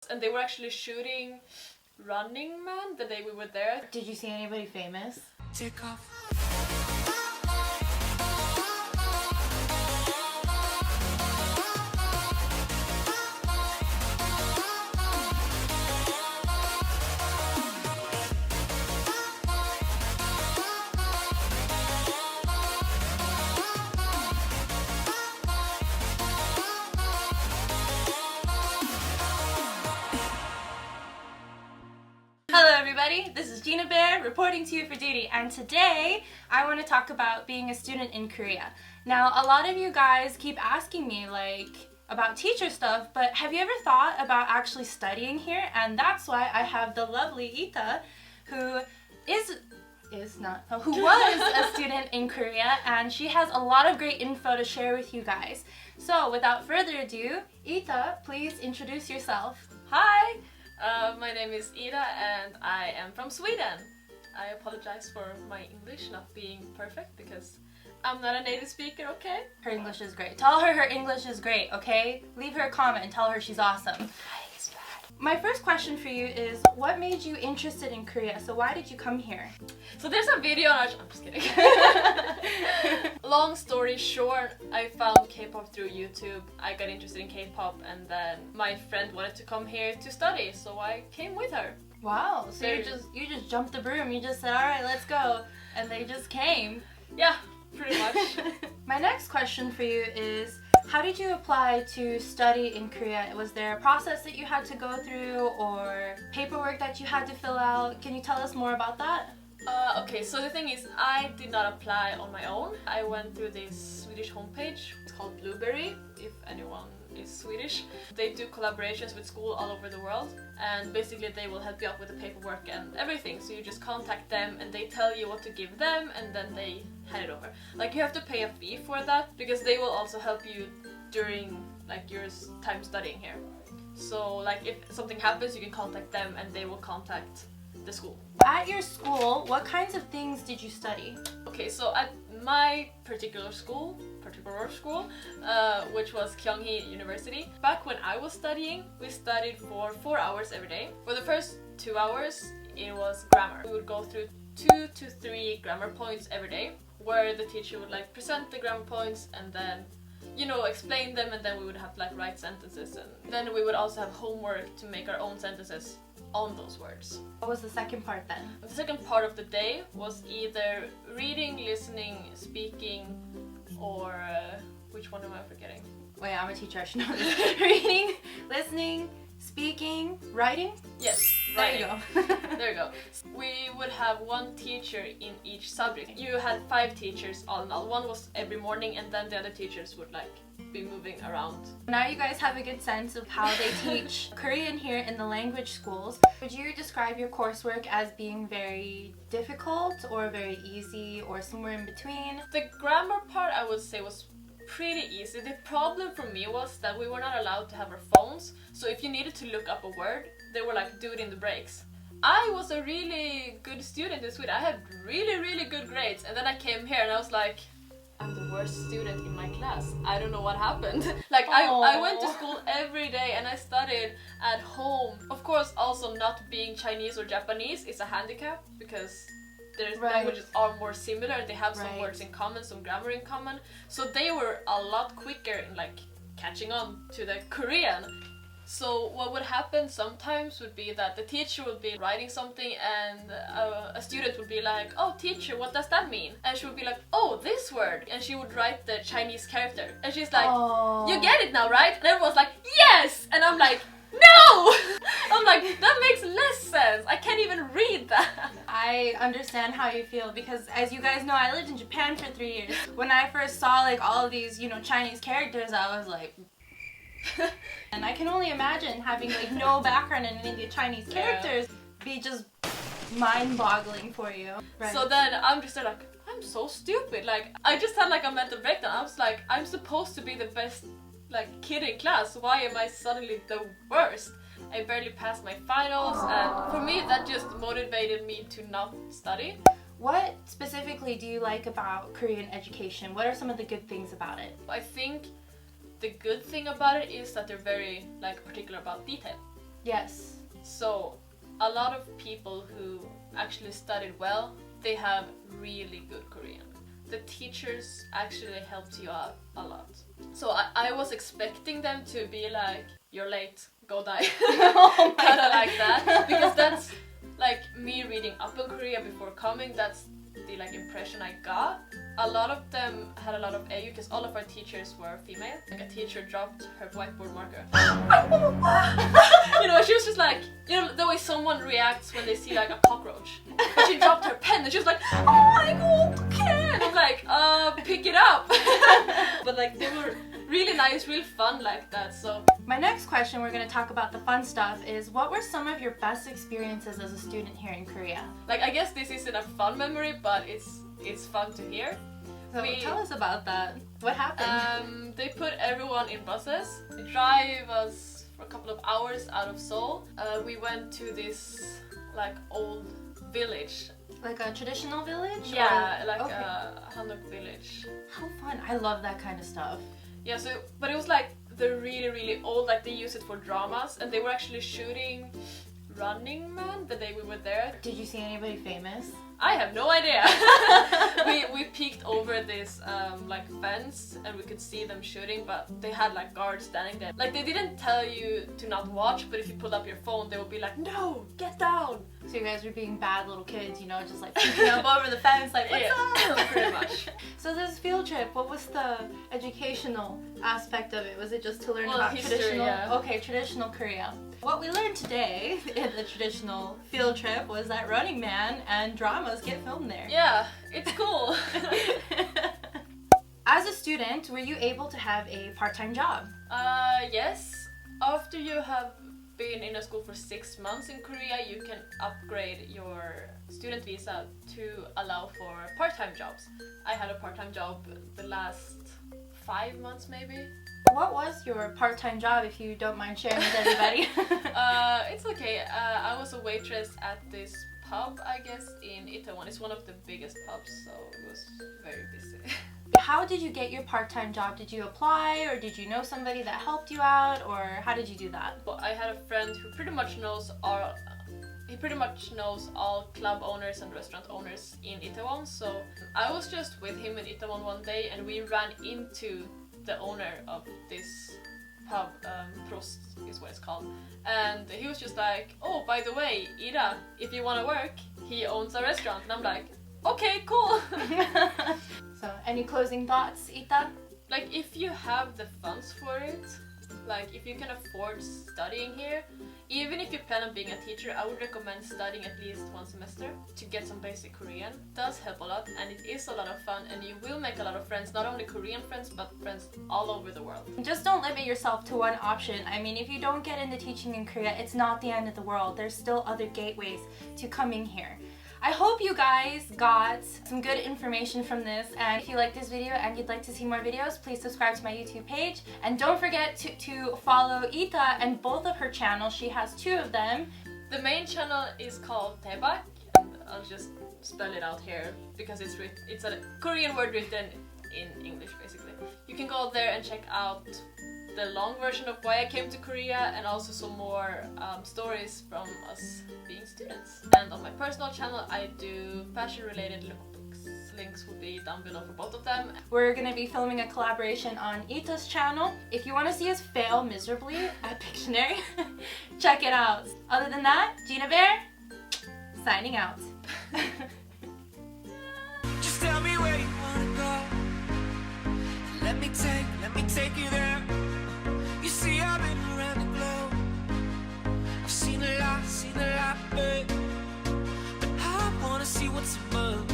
and they were actually shooting Running Man the day we were there. Did you see anybody famous? Take off. Hello everybody, this is Gina Bear reporting to you for duty, and today I want to talk about being a student in Korea. Now, a lot of you guys keep asking me about teacher stuff, but have you ever thought about actually studying here? And that's why I have the lovely Ita, who was a student in Korea, and she has a lot of great info to share with you guys. So without further ado, Ita, please introduce yourself. Hi! My name is Ida and I am from Sweden. I apologize for my English not being perfect because I'm not a native speaker, okay? Her English is great. Tell her English is great, okay? Leave her a comment and tell her she's awesome. My first question for you is, what made you interested in Korea? So why did you come here? So there's a video on our... I'm just kidding. Long story short, I found K-pop through YouTube. I got interested in K-pop and then my friend wanted to come here to study, so I came with her. Wow, so you just jumped the broom. You just said, alright, let's go. And they just came. Yeah, pretty much. My next question for you is, how did you apply to study in Korea? Was there a process that you had to go through or paperwork that you had to fill out? Can you tell us more about that? Okay, so the thing is, I did not apply on my own. I went through this Swedish homepage. It's called Blueberry, if anyone is Swedish. They do collaborations with schools all over the world, and basically they will help you out with the paperwork and everything. So you just contact them and they tell you what to give them and then they hand it over. Like, you have to pay a fee for that because they will also help you during your time studying here. So if something happens, you can contact them and they will contact the school. At your school, what kinds of things did you study? Okay, so at my particular school, which was Kyunghee University, back when I was studying, we studied for 4 hours every day. For the first 2 hours, it was grammar. We would go through 2 to 3 grammar points every day, where the teacher would present the grammar points and then explain them, and then we would have to write sentences, and then we would also have homework to make our own sentences on those words. What was the second part then? The second part of the day was either reading, listening, speaking, or which one am I forgetting? Wait, I'm a teacher, I should know this. Reading, listening, speaking, writing? Yes, writing. There you go. There you go. We would have one teacher in each subject. You had 5 teachers all in all. One was every morning, and then the other teachers would be moving around. Now you guys have a good sense of how they teach Korean here in the language schools. Would you describe your coursework as being very difficult or very easy or somewhere in between? The grammar part, I would say, was pretty easy. The problem for me was that we were not allowed to have our phones, so if you needed to look up a word, they were do it in the breaks. I was a really good student in Sweden. I had really good grades, and then I came here and I was like, I'm the worst student in my class. I don't know what happened. I went to school every day and I studied at home. Of course, also not being Chinese or Japanese is a handicap because their languages are more similar. They have some words in common, some grammar in common. So they were a lot quicker in catching on to the Korean. So what would happen sometimes would be that the teacher would be writing something and a student would be like, oh teacher, what does that mean? And she would be like, oh, this word. And she would write the Chinese character. And she's like, you get it now, right? And everyone's like, yes! And I'm like, no! I'm like, that makes less sense. I can't even read that. I understand how you feel because, as you guys know, I lived in Japan for 3 years. When I first saw all of these, Chinese characters, I was like... And I can only imagine having no background in any of the Chinese characters be just mind-boggling for you. Right. So then I'm just I'm so stupid. I just had a mental breakdown. I was like, I'm supposed to be the best kid in class. Why am I suddenly the worst? I barely passed my finals, and for me that just motivated me to not study. What specifically do you like about Korean education? What are some of the good things about it? I think the good thing about it is that they're very particular about detail. Yes. So a lot of people who actually studied well, they have really good Korean. The teachers actually helped you out a lot. So I was expecting them to be like, you're late, go die. Oh my Kinda God. like that. Because that's like me reading up in Korea before coming, that's the like impression I got. A lot of them had a lot of AU because all of our teachers were female. Like a teacher dropped her whiteboard marker. You know, she was just like, you know, the way someone reacts when they see like a cockroach. But she dropped her pen and she was like, oh my God, okay. And I'm like, pick it up. But like they were really nice, real fun like that. So My next question, we're going to talk about the fun stuff, is what were some of your best experiences as a student here in Korea? like I guess this isn't a fun memory, but it's fun to hear. So tell us about that. What happened? They put everyone in buses. They drive us for a couple of hours out of Seoul. We went to this like old village. Like a traditional village? Yeah, or- like okay. a Hanok village. How fun. I love that kind of stuff. Yeah, so but it was like the really old, like they use it for dramas, and they were actually shooting Running Man the day we were there. Did you see anybody famous? I have no idea. we peeked over this like fence and we could see them shooting, but they had like guards standing there. Like they didn't tell you to not watch, but if you pulled up your phone, they would be like, "No, get down." So you guys were being bad little kids, you know, just like peeking up over the fence, like, what's Yeah, up? pretty much. So this field trip, what was the educational aspect of it? Was it just to learn Well, about history, traditional? yeah. Okay, traditional Korea. What we learned today in the traditional field trip was that Running Man and dramas get filmed there. Yeah, it's cool. As a student, were you able to have a part-time job? Yes. After you have been in a school for 6 months in Korea, you can upgrade your student visa to allow for part-time jobs. I had a part-time job the last 5 months maybe. What was your part-time job, if you don't mind sharing with everybody? It's okay. I was a waitress at this pub, I guess, in Itaewon. It's one of the biggest pubs, so it was very busy. How did you get your part-time job? Did you apply, or did you know somebody that helped you out, or how did you do that? But I had a friend who pretty much knows all club owners and restaurant owners in Itaewon. So I was just with him in Itaewon one day, and we ran into the owner of this pub, Prost is what it's called, and he was just like, "Oh, by the way, Ira, if you want to work, he owns a restaurant." And I'm like, "Okay, cool." So, any closing thoughts, Ita? Like if you have the funds for it, like if you can afford studying here, even if you plan on being a teacher, I would recommend studying at least 1 semester to get some basic Korean. It does help a lot, and it is a lot of fun, and you will make a lot of friends, not only Korean friends, but friends all over the world. Just don't limit yourself to one option. I mean, if you don't get into teaching in Korea, it's not the end of the world. There's still other gateways to coming here. I hope you guys got some good information from this, and if you like this video and you'd like to see more videos, please subscribe to my YouTube page, and don't forget to follow Ita and both of her channels. She has 2 of them. The main channel is called Daebak, and I'll just spell it out here because it's a Korean word written in English basically. You can go there and check out the long version of why I came to Korea, and also some more stories from us being students. And on my personal channel I do fashion related lookbooks. Links will be down below for both of them. We're gonna be filming a collaboration on Ita's channel. If you want to see us fail miserably at Pictionary, check it out. Other than that, Gina Bear, signing out. Just tell me where you wanna go. Let me take you there. You see, I've been around the globe. I've seen a lot, babe. But I wanna see what's above.